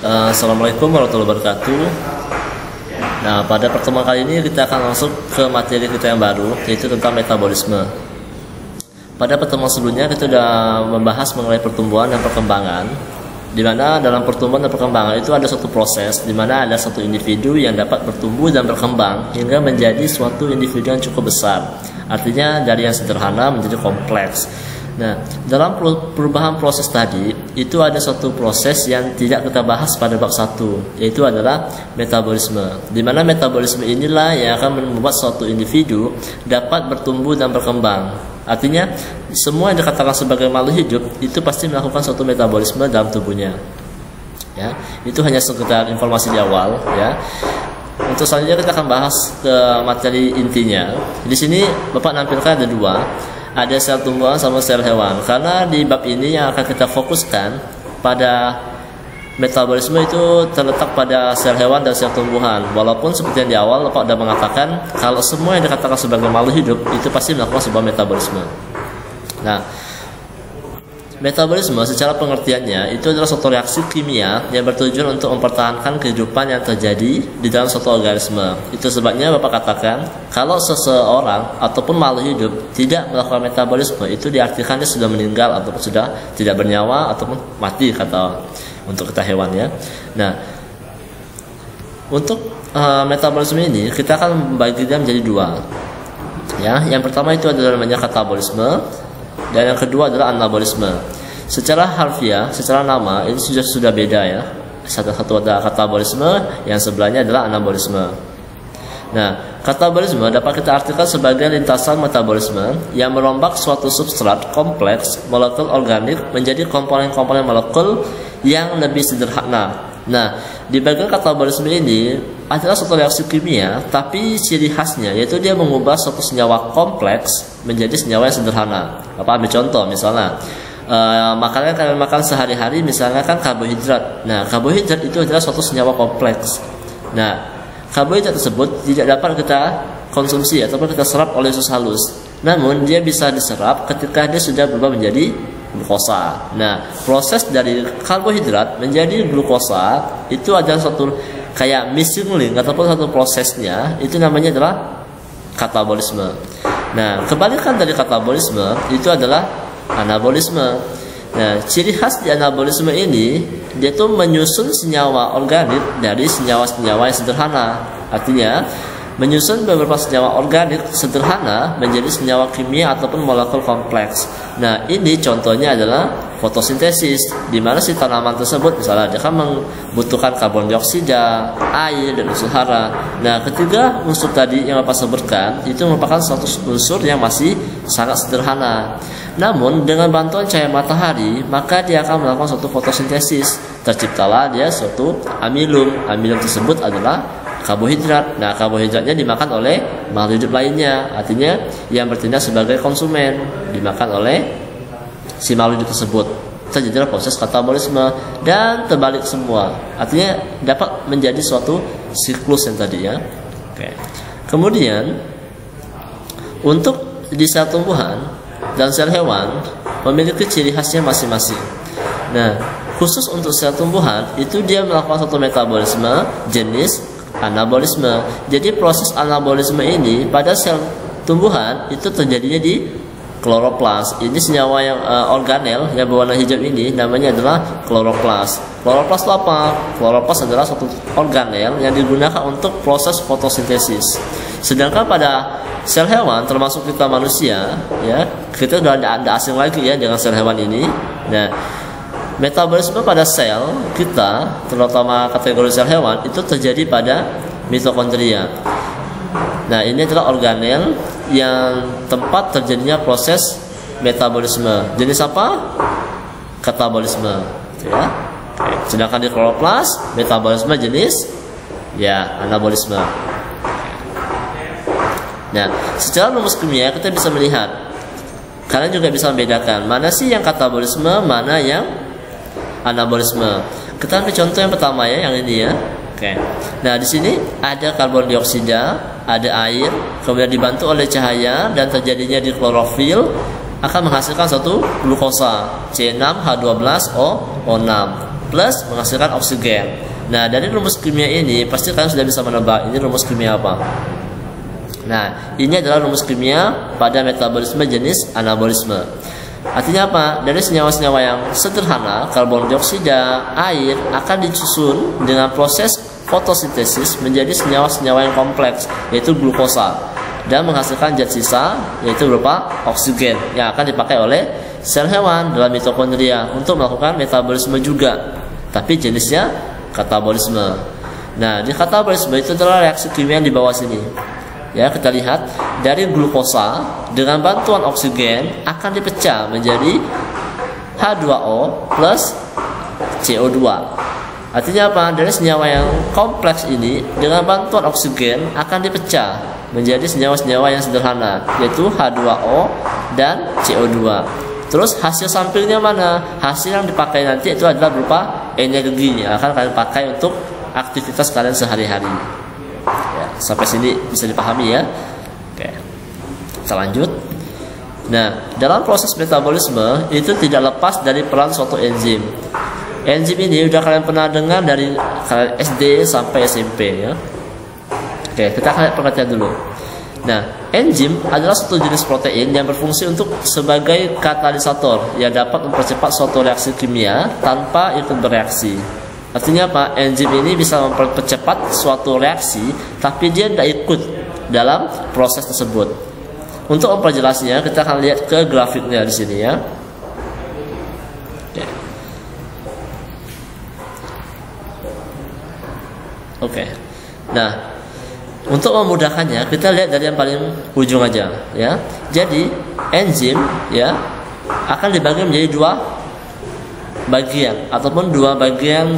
Assalamualaikum warahmatullahi wabarakatuh. Nah, pada pertemuan kali ini kita akan masuk ke materi kita yang baru, yaitu tentang metabolisme. Pada pertemuan sebelumnya kita sudah membahas mengenai pertumbuhan dan perkembangan, di mana dalam pertumbuhan dan perkembangan itu ada suatu proses di mana ada satu individu yang dapat bertumbuh dan berkembang hingga menjadi suatu individu yang cukup besar. Artinya dari yang sederhana menjadi kompleks. Nah, dalam perubahan proses tadi itu ada suatu proses yang tidak kita bahas pada bab 1, yaitu adalah metabolisme. Di mana metabolisme inilah yang akan membuat suatu individu dapat bertumbuh dan berkembang. Artinya semua yang dikatakan sebagai makhluk hidup itu pasti melakukan suatu metabolisme dalam tubuhnya. Ya, itu hanya sekedar informasi di awal. Ya. Untuk selanjutnya kita akan bahas ke materi intinya. Di sini Bapak nampilkan ada dua. Ada sel tumbuhan sama sel hewan. Karena di bab ini yang akan kita fokuskan pada metabolisme itu terletak pada sel hewan dan sel tumbuhan. Walaupun seperti yang di awal Bapak sudah mengatakan kalau semua yang dikatakan sebagai makhluk hidup itu pasti melakukan sebuah metabolisme. Nah, metabolisme secara pengertiannya itu adalah suatu reaksi kimia yang bertujuan untuk mempertahankan kehidupan yang terjadi di dalam suatu organisme. Itu sebabnya Bapak katakan kalau seseorang ataupun makhluk hidup tidak melakukan metabolisme itu diartikan dia sudah meninggal ataupun sudah tidak bernyawa ataupun mati kata untuk kita hewan ya. Nah, untuk metabolisme ini kita akan membagi dia menjadi dua. Ya, yang pertama itu adalah namanya katabolisme. Dan yang kedua adalah anabolisme. Secara harfiah, secara nama ini sudah beda ya. Satu ada katabolisme, yang sebelahnya adalah anabolisme. Nah, katabolisme dapat kita artikan sebagai lintasan metabolisme yang merombak suatu substrat kompleks molekul organik menjadi komponen-komponen molekul yang lebih sederhana. Nah, di bagian katabolisme ini adalah suatu reaksi kimia, tapi ciri khasnya yaitu dia mengubah suatu senyawa kompleks menjadi senyawa yang sederhana. Apa ambil contoh misalnya makanan yang kalian makan sehari-hari misalnya kan karbohidrat. Nah, karbohidrat itu adalah suatu senyawa kompleks. Nah, karbohidrat tersebut tidak dapat kita konsumsi ataupun kita serap oleh usus halus. Namun dia bisa diserap ketika dia sudah berubah menjadi glukosa. Nah, proses dari karbohidrat menjadi glukosa itu adalah suatu kayak missing link ataupun satu prosesnya, itu namanya adalah katabolisme. Nah, kebalikan dari katabolisme itu adalah anabolisme. Nah, ciri khas di anabolisme ini dia tuh menyusun senyawa organik dari senyawa-senyawa yang sederhana. Artinya menyusun beberapa senyawa organik sederhana menjadi senyawa kimia ataupun molekul kompleks. Nah, ini contohnya adalah fotosintesis, di mana si tanaman tersebut misalnya dia kan membutuhkan karbon dioksida, air, dan unsur hara. Nah, ketiga unsur tadi yang Bapak sebutkan itu merupakan suatu unsur yang masih sangat sederhana. Namun dengan bantuan cahaya matahari maka dia akan melakukan suatu fotosintesis. Terciptalah dia suatu amilum. Amilum tersebut adalah karbohidrat. Nah, karbohidratnya dimakan oleh makhluk hidup lainnya. Artinya yang bertindak sebagai konsumen dimakan oleh si makhluk hidup tersebut. Terjadilah proses katabolisme dan terbalik semua. Artinya dapat menjadi suatu siklus yang tadi ya. Oke. Kemudian untuk di sel tumbuhan dan sel hewan memiliki ciri khasnya masing-masing. Nah, khusus untuk sel tumbuhan itu dia melakukan suatu metabolisme jenis anabolisme. Jadi proses anabolisme ini pada sel tumbuhan itu terjadinya di kloroplas. Ini senyawa yang organel yang berwarna hijau ini namanya adalah kloroplas. Kloroplas itu apa? Kloroplas adalah suatu organel yang digunakan untuk proses fotosintesis. Sedangkan pada sel hewan termasuk kita manusia ya, kita sudah ada asing lagi ya dengan sel hewan ini. Nah, metabolisme pada sel kita, terutama kategori sel hewan, itu terjadi pada mitokondria. Nah, ini adalah organel yang tempat terjadinya proses metabolisme. Jenis apa? Katabolisme. Ya. Sedangkan di kloroplas, metabolisme jenis ya anabolisme. Nah, secara rumus kimia kita bisa melihat, kalian juga bisa membedakan mana sih yang katabolisme, mana yang anabolisme. Kita ambil contoh yang pertama ya, yang ini ya. Oke. Nah, di sini ada karbon dioksida, ada air, kemudian dibantu oleh cahaya dan terjadinya di klorofil akan menghasilkan satu glukosa C6H12O6. plus menghasilkan oksigen. Nah, dari rumus kimia ini pasti kalian sudah bisa menebak ini rumus kimia apa. Nah, ini adalah rumus kimia pada metabolisme jenis anabolisme. Artinya apa? Dari senyawa-senyawa yang sederhana, karbon dioksida, air akan disusun dengan proses fotosintesis menjadi senyawa-senyawa yang kompleks, yaitu glukosa, dan menghasilkan zat sisa, yaitu berupa oksigen yang akan dipakai oleh sel hewan dalam mitokondria untuk melakukan metabolisme juga, tapi jenisnya katabolisme. Nah, di katabolisme itu adalah reaksi kimia yang di bawah sini. Ya, kita lihat dari glukosa dengan bantuan oksigen akan dipecah menjadi H2O plus CO2. Artinya apa? Dari senyawa yang kompleks ini dengan bantuan oksigen akan dipecah menjadi senyawa-senyawa yang sederhana, yaitu H2O dan CO2. Terus hasil sampingnya mana? Hasil yang dipakai nanti itu adalah berupa energi yang akan kalian pakai untuk aktivitas kalian sehari-hari. Ya, sampai sini bisa dipahami ya. Oke, kita lanjut. Nah, dalam proses metabolisme itu tidak lepas dari peran suatu enzim. Enzim ini udah kalian pernah dengar dari kalian SD sampai SMP ya. Oke, kita lihat pengertian dulu. Nah, enzim adalah suatu jenis protein yang berfungsi untuk sebagai katalisator yang dapat mempercepat suatu reaksi kimia tanpa ikut bereaksi. Artinya apa? Enzim ini bisa mempercepat suatu reaksi, tapi dia tidak ikut dalam proses tersebut. Untuk memperjelasnya, kita akan lihat ke grafiknya di sini ya. Oke. Nah, untuk memudahkannya, kita lihat dari yang paling ujung aja ya. Jadi, enzim ya akan dibagi menjadi dua bagian ataupun dua bagian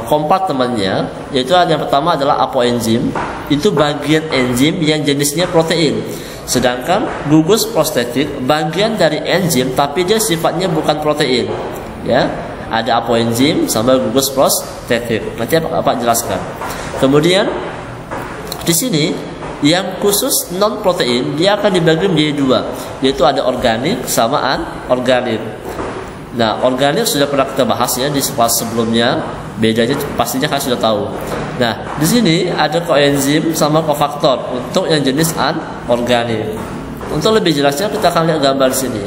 kompartemennya, yaitu yang pertama adalah apoenzim. Itu bagian enzim yang jenisnya protein. Sedangkan gugus prostetik bagian dari enzim tapi dia sifatnya bukan protein. Ya, ada apoenzim sama gugus prostetik. Nanti Bapak jelaskan. Kemudian di sini yang khusus non protein dia akan dibagi menjadi dua, yaitu ada organik sama anorganik. Nah, organik sudah pernah kita bahas ya di kelas sebelumnya. Bedanya pastinya kalian sudah tahu. Nah, di sini ada koenzim sama kofaktor untuk yang jenis anorganik. Untuk lebih jelasnya kita akan lihat gambar di sini.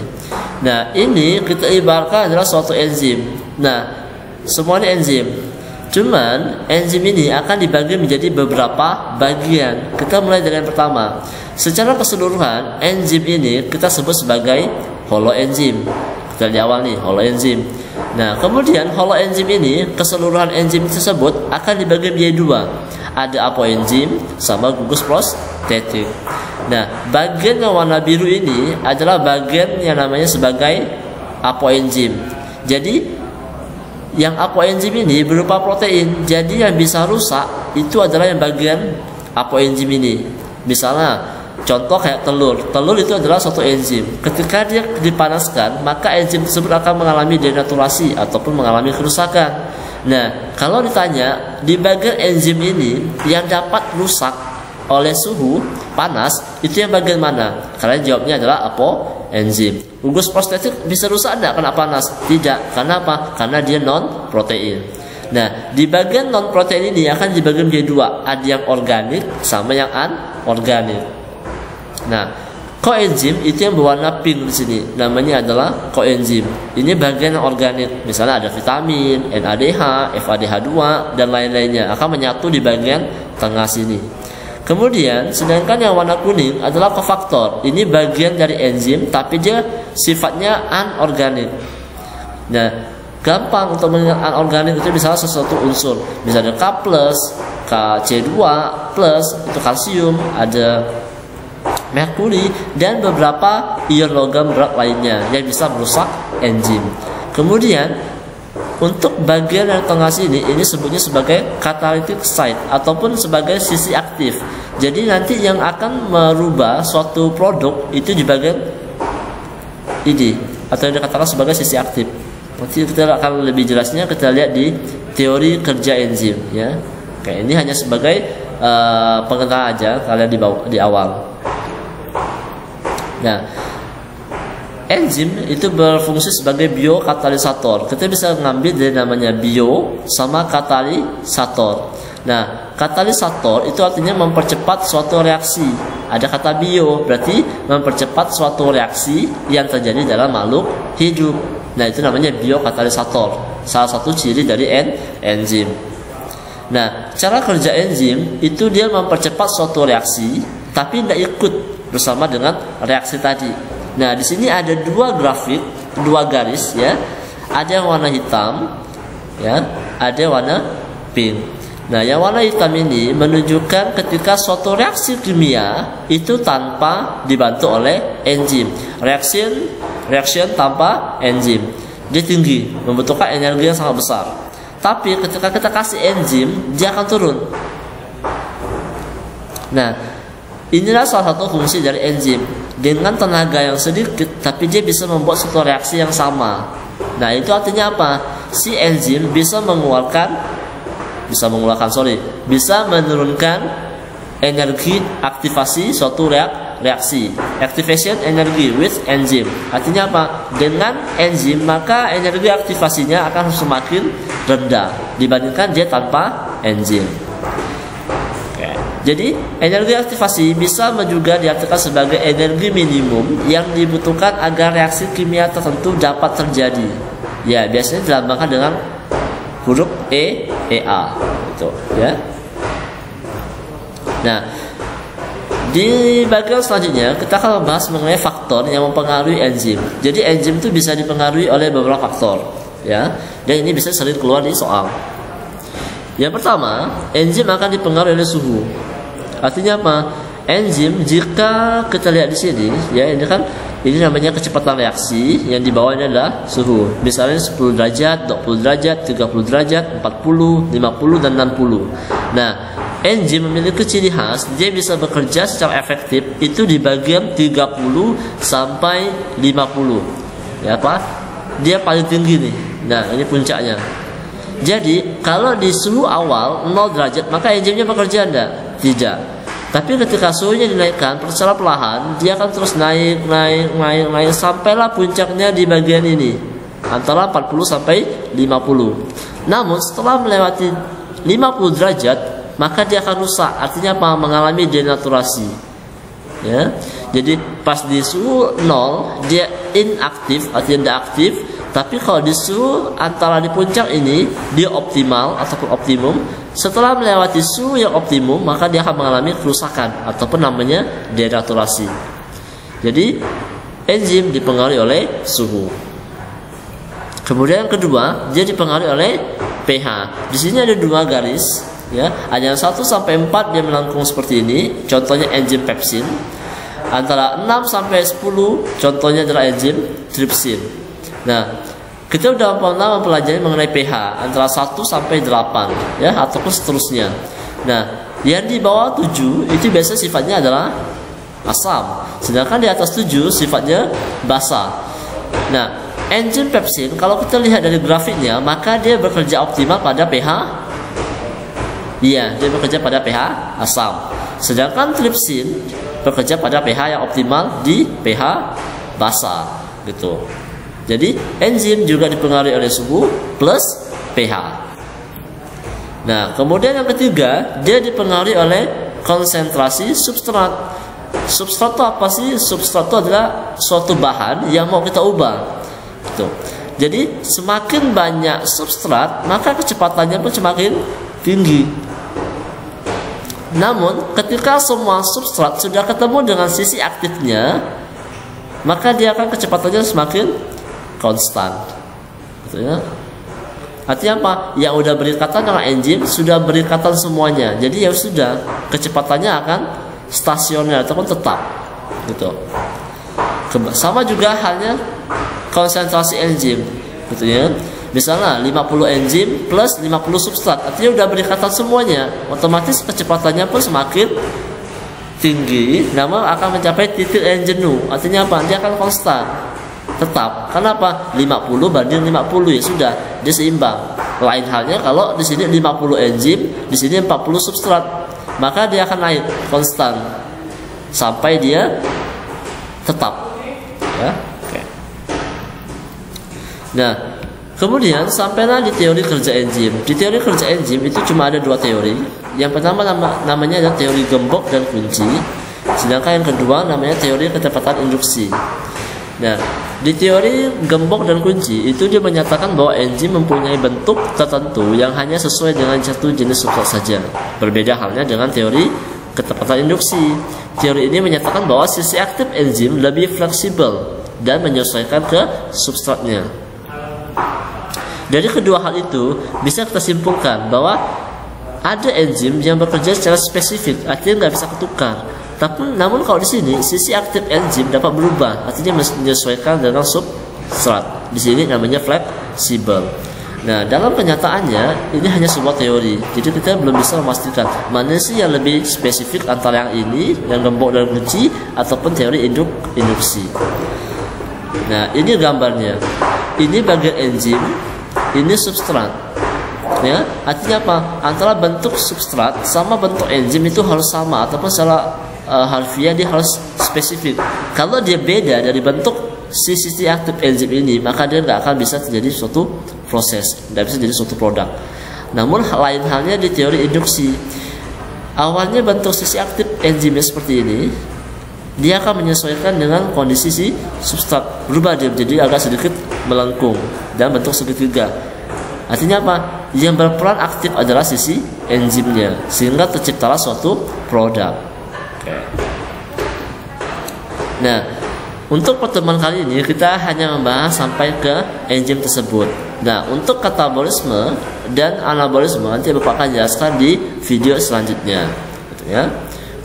Nah, ini kita ibaratkan adalah suatu enzim. Nah, semuanya enzim. Cuman enzim ini akan dibagi menjadi beberapa bagian. Kita mulai dari yang pertama. Secara keseluruhan, enzim ini kita sebut sebagai holoenzim. Kita di awal nih, holoenzim. Nah, kemudian holoenzim ini, keseluruhan enzim tersebut akan dibagi menjadi dua. Ada apoenzim sama gugus prostetik. Nah, bagian yang warna biru ini adalah bagian yang namanya sebagai apoenzim. Jadi, yang apoenzim ini berupa protein. Jadi, yang bisa rusak itu adalah yang bagian apoenzim ini. Misalnya, contoh kayak telur. Telur itu adalah suatu enzim. Ketika dia dipanaskan, maka enzim tersebut akan mengalami denaturasi ataupun mengalami kerusakan. Nah, kalau ditanya di bagian enzim ini yang dapat rusak oleh suhu panas, itu yang bagian mana? Kalian jawabnya adalah apoenzim. Gugus prostetik bisa rusak enggak kena panas? Tidak. Karena apa? Karena dia non protein. Nah, di bagian non protein ini akan dibagi menjadi dua. Ada yang organik sama yang anorganik. Nah, koenzim itu yang berwarna pink di sini, namanya adalah koenzim. Ini bagian yang organik. Misalnya ada vitamin, NADH, FADH2 dan lain-lainnya akan menyatu di bagian tengah sini. Kemudian, sedangkan yang warna kuning adalah kofaktor. Ini bagian dari enzim, tapi dia sifatnya anorganik. Nah, gampang untuk mengingat anorganik itu misalnya sesuatu unsur. Misalnya K+, KC2+, itu kalsium, ada merkuri dan beberapa ion logam berat lainnya yang bisa merusak enzim. Kemudian untuk bagian yang tengah sini ini sebutnya sebagai catalytic site ataupun sebagai sisi aktif. Jadi nanti yang akan merubah suatu produk itu di bagian ini atau yang dikatakan sebagai sisi aktif. Nanti kita akan lebih jelasnya kita lihat di teori kerja enzim ya. Oke, ini hanya sebagai pengenalan aja kalian di awal. Nah, enzim itu berfungsi sebagai biokatalisator. Kita bisa mengambil dari namanya bio sama katalisator. Nah, katalisator itu artinya mempercepat suatu reaksi. Ada kata bio, berarti mempercepat suatu reaksi yang terjadi dalam makhluk hidup. Nah, itu namanya biokatalisator. Salah satu ciri dari enzim. Nah, cara kerja enzim itu dia mempercepat suatu reaksi, tapi tidak ikut bersama dengan reaksi tadi. Nah, di sini ada dua grafik, dua garis ya. Ada yang warna hitam, ya, ada yang warna pink. Nah, yang warna hitam ini menunjukkan ketika suatu reaksi kimia itu tanpa dibantu oleh enzim. Reaction tanpa enzim. Dia tinggi, membutuhkan energi yang sangat besar. Tapi ketika kita kasih enzim, dia akan turun. Nah, inilah salah satu fungsi dari enzim. Dengan tenaga yang sedikit, tapi dia bisa membuat suatu reaksi yang sama. Nah, itu artinya apa? Si enzim bisa menurunkan energi aktivasi suatu reaksi. Activation energy with enzim. Artinya apa? Dengan enzim maka energi aktivasinya akan semakin rendah dibandingkan dia tanpa enzim. Jadi energi aktivasi bisa juga diartikan sebagai energi minimum yang dibutuhkan agar reaksi kimia tertentu dapat terjadi. Ya, biasanya dilambangkan dengan huruf EA, gitu ya. Nah, di bagian selanjutnya kita akan membahas mengenai faktor yang mempengaruhi enzim. Jadi enzim itu bisa dipengaruhi oleh beberapa faktor, ya. Dan ini bisa sering keluar di soal. Yang pertama, enzim akan dipengaruhi oleh suhu. Artinya apa? Enzim jika kita lihat di sini, ya ini namanya kecepatan reaksi, yang di bawahnya adalah suhu. Misalnya 10 derajat, 20 derajat, 30 derajat, 40, 50 dan 60. Nah, enzim memiliki ciri khas, dia bisa bekerja secara efektif itu di bagian 30 sampai 50. Ya apa? Dia paling tinggi nih. Nah, ini puncaknya. Jadi, kalau di suhu awal 0 derajat, maka enzimnya bekerja enggak? Tidak. Tapi ketika suhunya dinaikkan secara perlahan, dia akan terus naik sampailah puncaknya di bagian ini antara 40 sampai 50. Namun setelah melewati 50 derajat, maka dia akan rusak. Artinya apa? Mengalami denaturasi. Ya. Jadi pas di suhu 0 dia inaktif, artinya tidak aktif. Tapi kalau di suhu antara di puncak ini dia optimal ataupun optimum. Setelah melewati suhu yang optimum, maka dia akan mengalami kerusakan ataupun namanya denaturasi. Jadi enzim dipengaruhi oleh suhu. Kemudian yang kedua, dia dipengaruhi oleh pH. Di sini ada dua garis, ya. Ada yang 1 sampai 4 dia melengkung seperti ini. Contohnya enzim pepsin. Antara 6 sampai 10 contohnya adalah enzim trypsin. Nah, kita sudah pernah mempelajari mengenai pH antara 1 sampai 8, ya, ataupun seterusnya. Nah, yang di bawah 7 itu biasanya sifatnya adalah asam, sedangkan di atas 7 sifatnya basa. Nah, enzim pepsin kalau kita lihat dari grafiknya, maka dia bekerja optimal pada pH. Iya, dia bekerja pada pH asam. Sedangkan trypsin bekerja pada pH yang optimal di pH basa, gitu. Jadi enzim juga dipengaruhi oleh suhu plus pH. Nah, kemudian yang ketiga, dia dipengaruhi oleh konsentrasi substrat. Substrat itu apa sih? Substrat itu adalah suatu bahan yang mau kita ubah. Gitu. Jadi semakin banyak substrat, maka kecepatannya pun semakin tinggi. Namun ketika semua substrat sudah ketemu dengan sisi aktifnya, maka dia akan kecepatannya semakin konstan, gitu ya. Artinya apa? Yang udah berikatan dengan enzim sudah berikatan semuanya. Jadi ya sudah, kecepatannya akan stasioner ataupun tetap, gitu. Sama juga halnya konsentrasi enzim, gitu ya. Misalnya 50 enzim plus 50 substrat, artinya udah berikatan semuanya. Otomatis kecepatannya pun semakin tinggi, namun akan mencapai titik yang jenuh. Artinya apa? Dia akan konstan, tetap. Kenapa? 50 banding 50, ya sudah, dia seimbang. Lain halnya kalau di sini 50 enzim, di sini 40 substrat, maka dia akan naik konstan sampai dia tetap, ya. Oke. Nah, kemudian sampailah di teori kerja enzim. Di teori kerja enzim itu cuma ada dua teori. Yang pertama namanya adalah teori gembok dan kunci. Sedangkan yang kedua namanya teori kecepatan induksi. Nah, di teori gembok dan kunci itu dia menyatakan bahwa enzim mempunyai bentuk tertentu yang hanya sesuai dengan satu jenis substrat saja. Berbeda halnya dengan teori kecepatan induksi. Teori ini menyatakan bahwa sisi aktif enzim lebih fleksibel dan menyesuaikan ke substratnya. Dari kedua hal itu bisa kita simpulkan bahwa ada enzim yang bekerja secara spesifik, artinya nggak bisa ketukar. Namun kalau di sini sisi aktif enzim dapat berubah, artinya menyesuaikan dengan substrat. Di sini namanya fleksibel. Nah, dalam kenyataannya ini hanya sebuah teori, jadi kita belum bisa memastikan mana sih yang lebih spesifik antara yang ini, yang gembok dan kunci, ataupun teori induksi. Nah, ini gambarnya. Ini bagian enzim, ini substrat. Ya, artinya apa? Antara bentuk substrat sama bentuk enzim itu harus sama, ataupun secara harfiah dia harus spesifik. Kalau dia beda dari bentuk sisi aktif enzim ini, maka dia nggak akan bisa terjadi suatu proses, nggak bisa jadi suatu produk. Namun lain halnya di teori induksi. Awalnya bentuk sisi aktif enzimnya seperti ini, dia akan menyesuaikan dengan kondisi si substrat, berubah dia menjadi agak sedikit melengkung dan bentuk segitiga. Artinya apa? Yang berperan aktif adalah sisi enzimnya, sehingga terciptalah suatu produk. Nah, untuk pertemuan kali ini kita hanya membahas sampai ke enzim tersebut. Nah, untuk katabolisme dan anabolisme nanti Bapak akan jelaskan di video selanjutnya, gitu ya.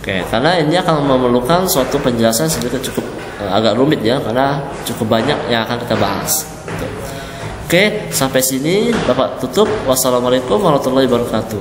Oke, karena ini akan memerlukan suatu penjelasan sedikit cukup agak rumit ya, karena cukup banyak yang akan kita bahas. Gitu. Oke, sampai sini Bapak tutup. Wassalamualaikum warahmatullahi wabarakatuh.